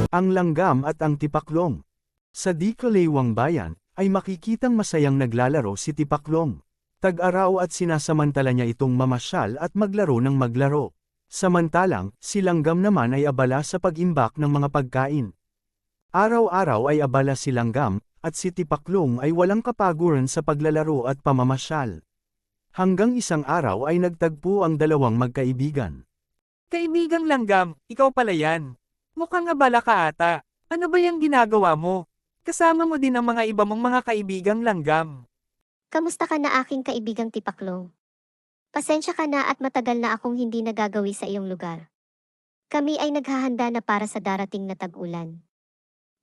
Ang langgam at ang tipaklong. Sa di kalawang bayan, ay makikitang masayang naglalaro si Tipaklong. Tag-araw at sinasamantala niya itong mamasyal at maglaro ng maglaro. Samantalang, si Langgam naman ay abala sa pag-imbak ng mga pagkain. Araw-araw ay abala si Langgam, at si Tipaklong ay walang kapaguran sa paglalaro at pamamasyal. Hanggang isang araw ay nagtagpo ang dalawang magkaibigan. Kaibigang Langgam, ikaw pala yan. Mukhang abala ka ata. Ano ba yung ginagawa mo? Kasama mo din ang mga iba mong mga kaibigang Langgam. Kamusta ka na aking kaibigang Tipaklong? Pasensya ka na at matagal na akong hindi nagagawi sa iyong lugar. Kami ay naghahanda na para sa darating na tag-ulan.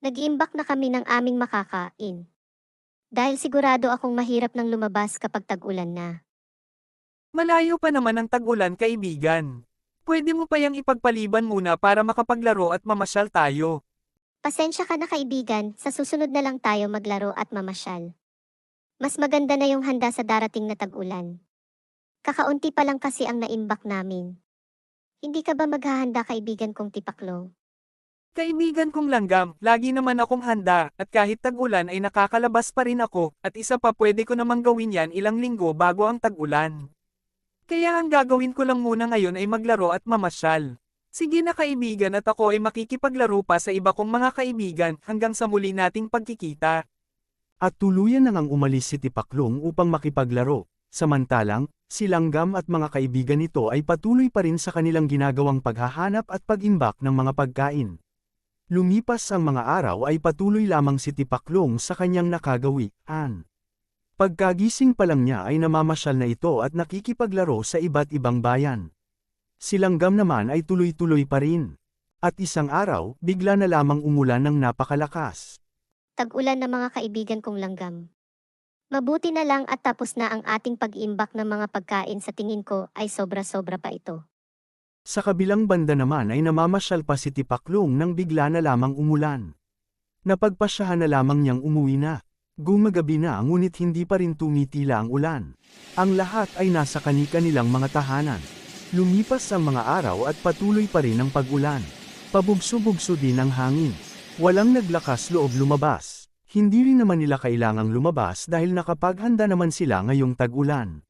Nag-iimbak na kami ng aming makakain. Dahil sigurado akong mahirap nang lumabas kapag tag-ulan na. Malayo pa naman ang tag-ulan, kaibigan. Pwede mo pa yang ipagpaliban muna para makapaglaro at mamasyal tayo. Pasensya ka na kaibigan, sa susunod na lang tayo maglaro at mamasyal. Mas maganda na yung handa sa darating na tag-ulan. Kakaunti pa lang kasi ang naimbak namin. Hindi ka ba maghahanda kaibigan kong Tipaklong? Kaibigan kong Langgam, lagi naman akong handa, at kahit tag-ulan ay nakakalabas pa rin ako, at isa pa pwede ko namang gawin yan ilang linggo bago ang tag-ulan. Kaya ang gagawin ko lang muna ngayon ay maglaro at mamasyal. Sige na kaibigan, at ako ay makikipaglaro pa sa iba kong mga kaibigan hanggang sa muli nating pagkikita. At tuluyan nang umalis si Tipaklong upang makipaglaro. Samantalang, si Langgam at mga kaibigan nito ay patuloy pa rin sa kanilang ginagawang paghahanap at pag-imbak ng mga pagkain. Lumipas ang mga araw ay patuloy lamang si Tipaklong sa kanyang nakagawian. Pagkagising pa lang niya ay namamasyal na ito at nakikipaglaro sa iba't ibang bayan. Si Langgam naman ay tuloy-tuloy pa rin. At isang araw, bigla na lamang umulan ng napakalakas. Tag-ulan na mga kaibigan kong Langgam. Mabuti na lang at tapos na ang ating pag-iimbak ng mga pagkain, sa tingin ko ay sobra-sobra pa ito. Sa kabilang banda naman ay namamasyal pa si Tipaklong nang bigla na lamang umulan. Napagpasyahan na lamang niyang umuwi na. Gumagabi na ngunit hindi pa rin tumitila ang ulan. Ang lahat ay nasa kani-kanilang mga tahanan. Lumipas ang mga araw at patuloy pa rin ang pag-ulan. Pabugso-bugso din ang hangin. Walang naglakas loob lumabas. Hindi rin naman nila kailangang lumabas dahil nakapaghanda naman sila ngayong tag-ulan.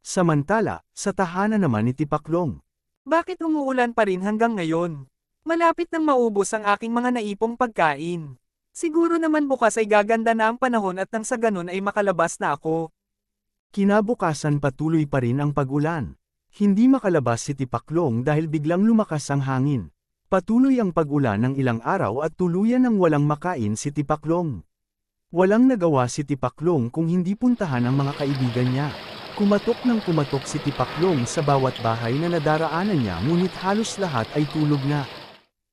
Samantala, sa tahanan naman ni Tipaklong. Bakit umuulan pa rin hanggang ngayon? Malapit nang maubos ang aking mga naipong pagkain. Siguro naman bukas ay gaganda na ang panahon at nang sa ganun ay makalabas na ako. Kinabukasan patuloy pa rin ang pag-ulan. Hindi makalabas si Tipaklong dahil biglang lumakas ang hangin. Patuloy ang pag-ulan ng ilang araw at tuluyan ng walang makain si Tipaklong. Walang nagawa si Tipaklong kung hindi puntahan ang mga kaibigan niya. Kumatok ng kumatok si Tipaklong sa bawat bahay na nadaraanan niya, ngunit halos lahat ay tulog na.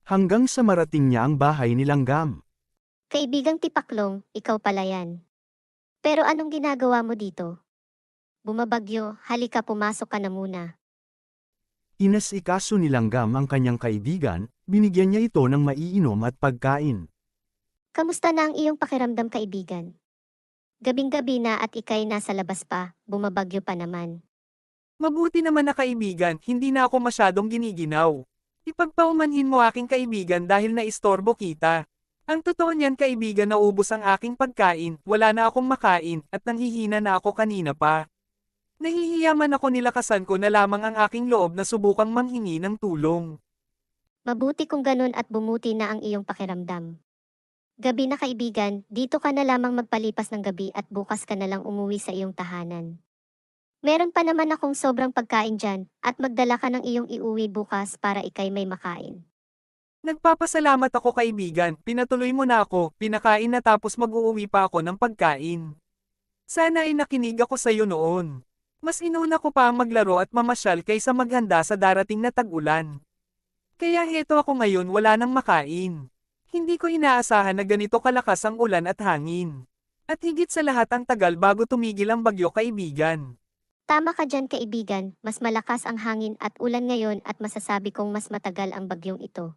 Hanggang sa marating niya ang bahay ni Langgam. Kaibigang Tipaklong, ikaw pala yan. Pero anong ginagawa mo dito? Bumabagyo, halika pumasok ka na muna. Inasikaso ni Langgam ang kanyang kaibigan, binigyan niya ito ng maiinom at pagkain. Kamusta na ang iyong pakiramdam kaibigan? Gabing-gabi na at ikay nasa labas pa, bumabagyo pa naman. Mabuti naman na kaibigan, hindi na ako masyadong giniginaw. Ipagpaumanhin mo aking kaibigan dahil naistorbo kita. Ang totoo niyan kaibigan, naubos ang aking pagkain, wala na akong makain, at nanghihina na ako kanina pa. Nahihiyaman ako, nilakasan ko na lamang ang aking loob na subukang manghingi ng tulong. Mabuti kung ganun at bumuti na ang iyong pakiramdam. Gabi na kaibigan, dito ka na lamang magpalipas ng gabi at bukas ka na lang umuwi sa iyong tahanan. Meron pa naman akong sobrang pagkain dyan, at magdala ka ng iyong iuwi bukas para ikay may makain. Nagpapasalamat ako kaibigan, pinatuloy mo na ako, pinakain na tapos mag-uuwi pa ako ng pagkain. Sana ay nakinig ako sa iyo noon. Mas inuna ko pa ang maglaro at mamasyal kaysa maghanda sa darating na tag-ulan. Kaya heto ako ngayon, wala nang makain. Hindi ko inaasahan na ganito kalakas ang ulan at hangin. At higit sa lahat ang tagal bago tumigil ang bagyo kaibigan. Tama ka dyan kaibigan, mas malakas ang hangin at ulan ngayon at masasabi kong mas matagal ang bagyong ito.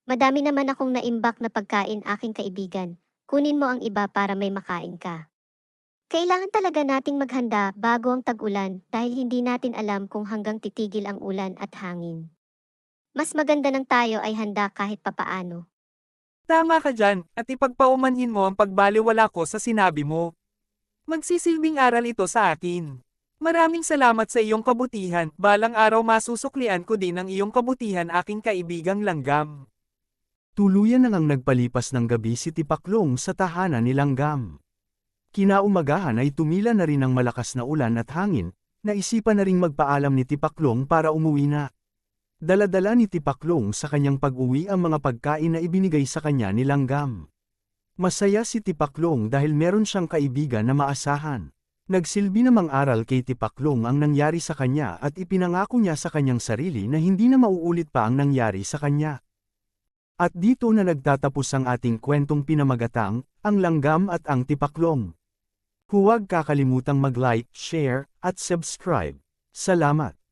Madami naman akong naimbak na pagkain aking kaibigan, kunin mo ang iba para may makain ka. Kailangan talaga nating maghanda bago ang tag-ulan dahil hindi natin alam kung hanggang titigil ang ulan at hangin. Mas maganda nang tayo ay handa kahit papaano. Tama ka dyan, at ipagpaumanhin mo ang pagbaliwala ko sa sinabi mo. Magsisilbing aral ito sa akin. Maraming salamat sa iyong kabutihan, balang araw masusuklian ko din ang iyong kabutihan aking kaibigang Langgam. Tuluyan na ngang nagpalipas ng gabi si Tipaklong sa tahanan ni Langgam. Kinaumagahan ay tumila na rin ang malakas na ulan at hangin, naisipan na ring magpaalam ni Tipaklong para umuwi na. Dala-dala ni Tipaklong sa kanyang pag-uwi ang mga pagkain na ibinigay sa kanya ni Langgam. Masaya si Tipaklong dahil meron siyang kaibigan na maasahan. Nagsilbi namang aral kay Tipaklong ang nangyari sa kanya at ipinangako niya sa kanyang sarili na hindi na mauulit pa ang nangyari sa kanya. At dito na nagtatapos ang ating kwentong pinamagatang, ang Langgam at ang Tipaklong. Huwag kakalimutang mag-like, share, at subscribe. Salamat!